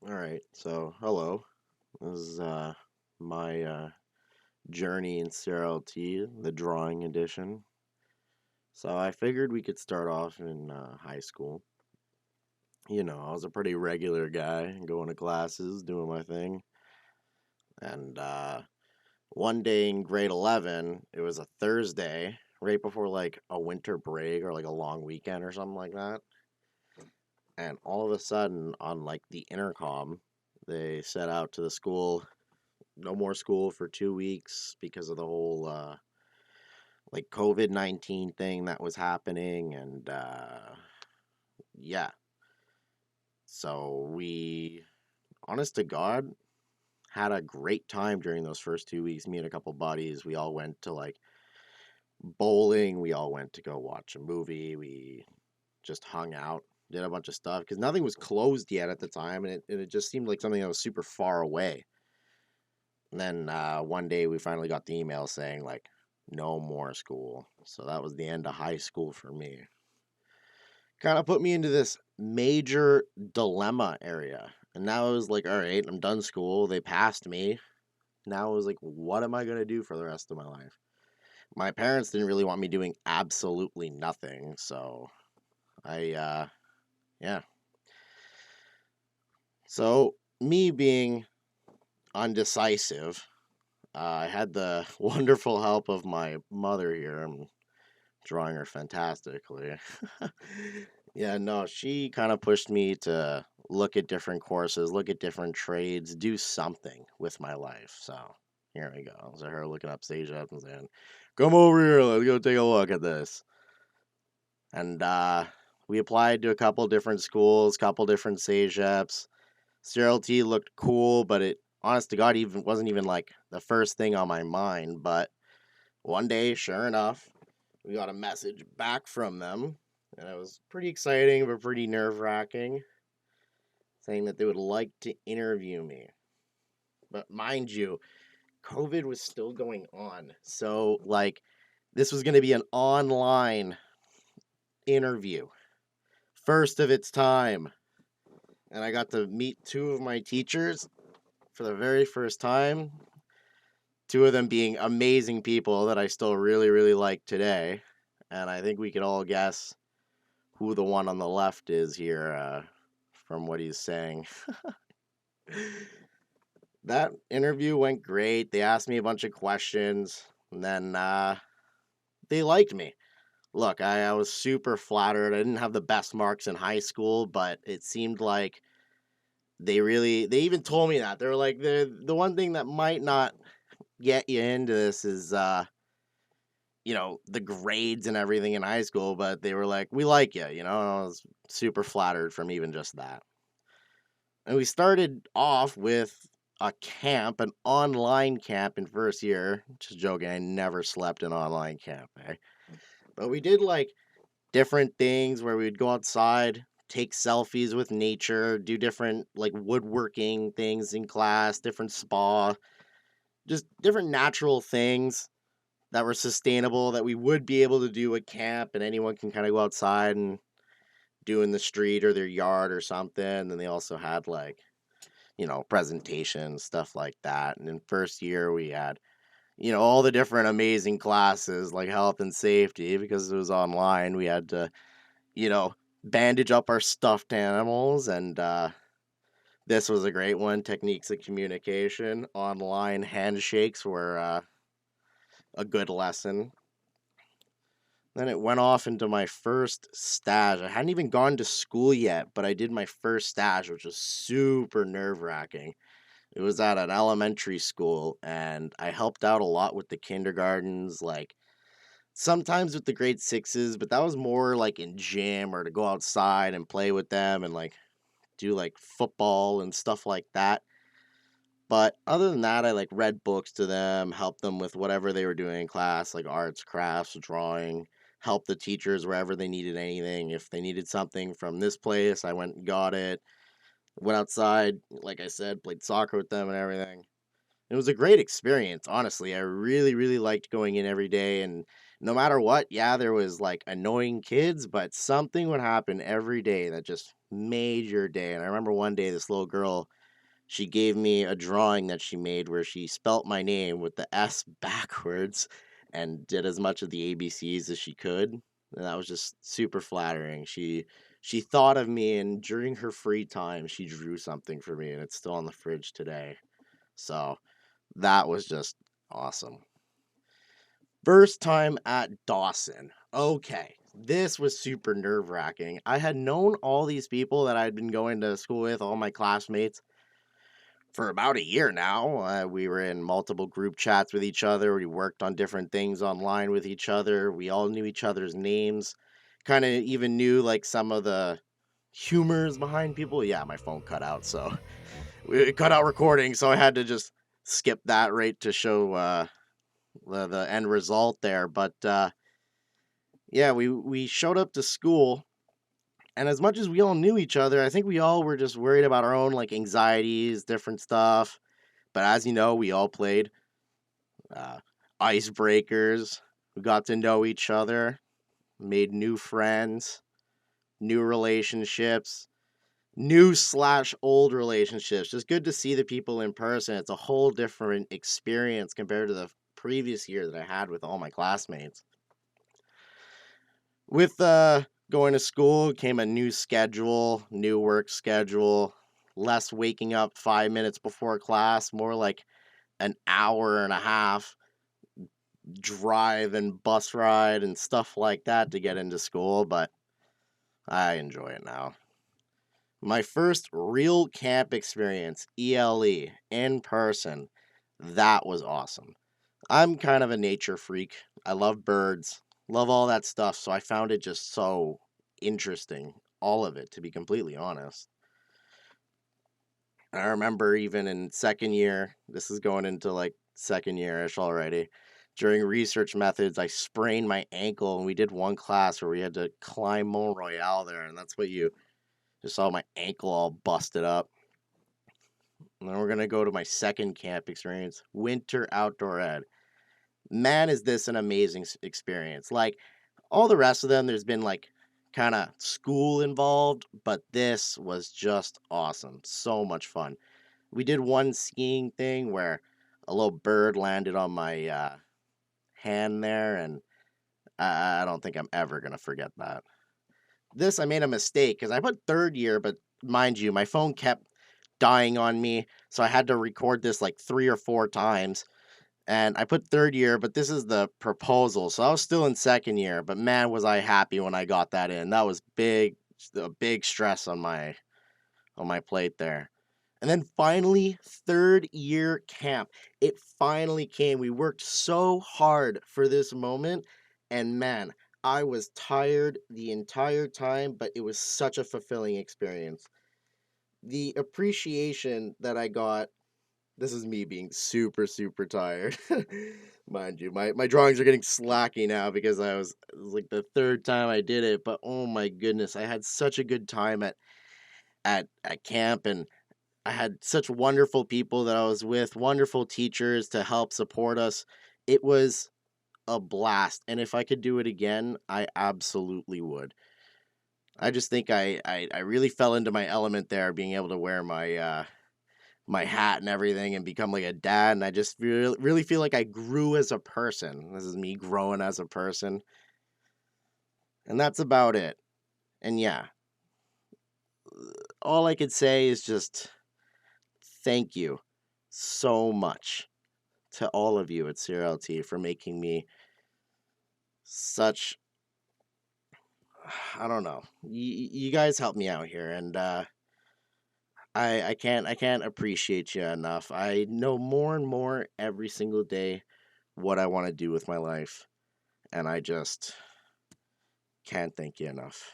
All right, so hello. This is my journey in CRLT, the drawing edition. So I figured we could start off in high school. I was a pretty regular guy, going to classes, doing my thing. And one day in grade 11, it was a Thursday, right before like a winter break or like a long weekend or something like that. And all of a sudden, on like the intercom, they set out to the school no more school for 2 weeks because of the whole like COVID-19 thing that was happening. And yeah, so we, honest to God, had a great time during those first 2 weeks. Me and a couple buddies, we all went to like bowling, we all went to go watch a movie, we just hung out, did a bunch of stuff because nothing was closed yet at the time, and it just seemed like something that was super far away. And then one day we finally got the email saying like no more school. So that was the end of high school for me. Kind of put me into this major dilemma area. And now I was like, all right, I'm done school. They passed me. Now I was like, what am I going to do for the rest of my life? My parents didn't really want me doing absolutely nothing. So yeah. So me being undecisive, I had the wonderful help of my mother here. I'm drawing her fantastically. Yeah, no, she kind of pushed me to look at different courses, look at different trades, do something with my life. So here we go. So her looking up stage up and saying, "Come over here, let's go take a look at this." And we applied to a couple different schools, couple different sage apps. CRLT looked cool, but it, honest to God, even wasn't even like the first thing on my mind. But one day, sure enough, we got a message back from them, and it was pretty exciting but pretty nerve wracking, saying that they would like to interview me. But mind you, COVID was still going on. So, like, this was going to be an online interview, first of its time. And I got to meet two of my teachers for the very first time, two of them being amazing people that I still really, really like today. And I think we could all guess who the one on the left is here from what he's saying. That interview went great. They asked me a bunch of questions, and then they liked me. Look, I was super flattered. I didn't have the best marks in high school, but it seemed like they even told me that. They were like, the one thing that might not get you into this is, the grades and everything in high school, but they were like, we like you, and I was super flattered from even just that. And we started off with a camp, an online camp in first year. Just joking, I never slept in online camp, eh? But we did like different things where we'd go outside, take selfies with nature, do different like woodworking things in class, different spa, just different natural things that were sustainable that we would be able to do at camp, and anyone can kind of go outside and do in the street or their yard or something. And then they also had like presentations, stuff like that. And in first year, we had, all the different amazing classes like health and safety because it was online. We had to, you know, bandage up our stuffed animals. And this was a great one, techniques of communication. Online handshakes were a good lesson. Then it went off into my first stage. I hadn't even gone to school yet, but I did my first stage, which was super nerve wracking. It was at an elementary school, and I helped out a lot with the kindergartens, like sometimes with the grade sixes, but that was more like in gym or to go outside and play with them and like do like football and stuff like that. But other than that, I like read books to them, helped them with whatever they were doing in class, like arts, crafts, drawing, help the teachers wherever they needed anything. If they needed something from this place, I went and got it. Went outside, like I said, played soccer with them and everything. It was a great experience, honestly. I really, really liked going in every day and No matter what, yeah, there was like annoying kids, but something would happen every day that just made your day. And I remember one day this little girl, she gave me a drawing that she made where she spelt my name with the S backwards and did as much of the ABCs as she could. And that was just super flattering. She thought of me, and during her free time she drew something for me, and it's still on the fridge today. So that was just awesome. First time at Dawson. Okay. This was super nerve wracking. I had known all these people that I'd been going to school with, all my classmates, for about a year now. We were in multiple group chats with each other. We worked on different things online with each other. We all knew each other's names. Kind of even knew like some of the humors behind people. Yeah, my phone cut out, so it cut out recording, so I had to just skip that right to show the end result there. But yeah, we showed up to school, and as much as we all knew each other, I think we all were just worried about our own like anxieties, different stuff. But as you know, we all played uh, icebreakers. We got to know each other, made new friends, new relationships, new slash old relationships. Just good to see the people in person. It's a whole different experience compared to the previous year that I had with all my classmates. With going to school came a new schedule, new work schedule, less waking up 5 minutes before class, more like an hour and a half drive and bus ride and stuff like that to get into school, but I enjoy it now. My first real camp experience, ELE, in person, that was awesome. I'm kind of a nature freak. I love birds, love all that stuff, so I found it just so interesting, all of it, to be completely honest. I remember even in second year, this is going into like second year-ish already. During research methods, I sprained my ankle, and we did one class where we had to climb Mont Royal there, and that's what you just saw my ankle all busted up. And then we're gonna go to my second camp experience, winter outdoor ed. Man, is this an amazing experience! Like all the rest of them, there's been like kind of school involved, but this was just awesome. So much fun. We did one skiing thing where a little bird landed on my hand there, and I don't think I'm ever gonna forget that. This I made a mistake because I put third year, but mind you, my phone kept dying on me, so I had to record this like 3 or 4 times. And I put third year, but this is the proposal, so I was still in second year. But man, was I happy when I got that in. That was big, a big stress on my plate there. And then finally, third year camp. It finally came. We worked so hard for this moment. And man, I was tired the entire time, but it was such a fulfilling experience. The appreciation that I got, this is me being super, super tired. Mind you, my drawings are getting slacky now because it was like the third time I did it. But oh my goodness, I had such a good time at camp, and I had such wonderful people that I was with, wonderful teachers to help support us. It was a blast, and if I could do it again, I absolutely would. I just think I really fell into my element there, being able to wear my hat and everything and become like a dad, and I just really feel like I grew as a person. This is me growing as a person, and that's about it. And yeah, all I could say is just thank you so much to all of you at CRLT for making me such, I don't know. You guys helped me out here, and I can't appreciate you enough. I know more and more every single day what I want to do with my life, and I just can't thank you enough.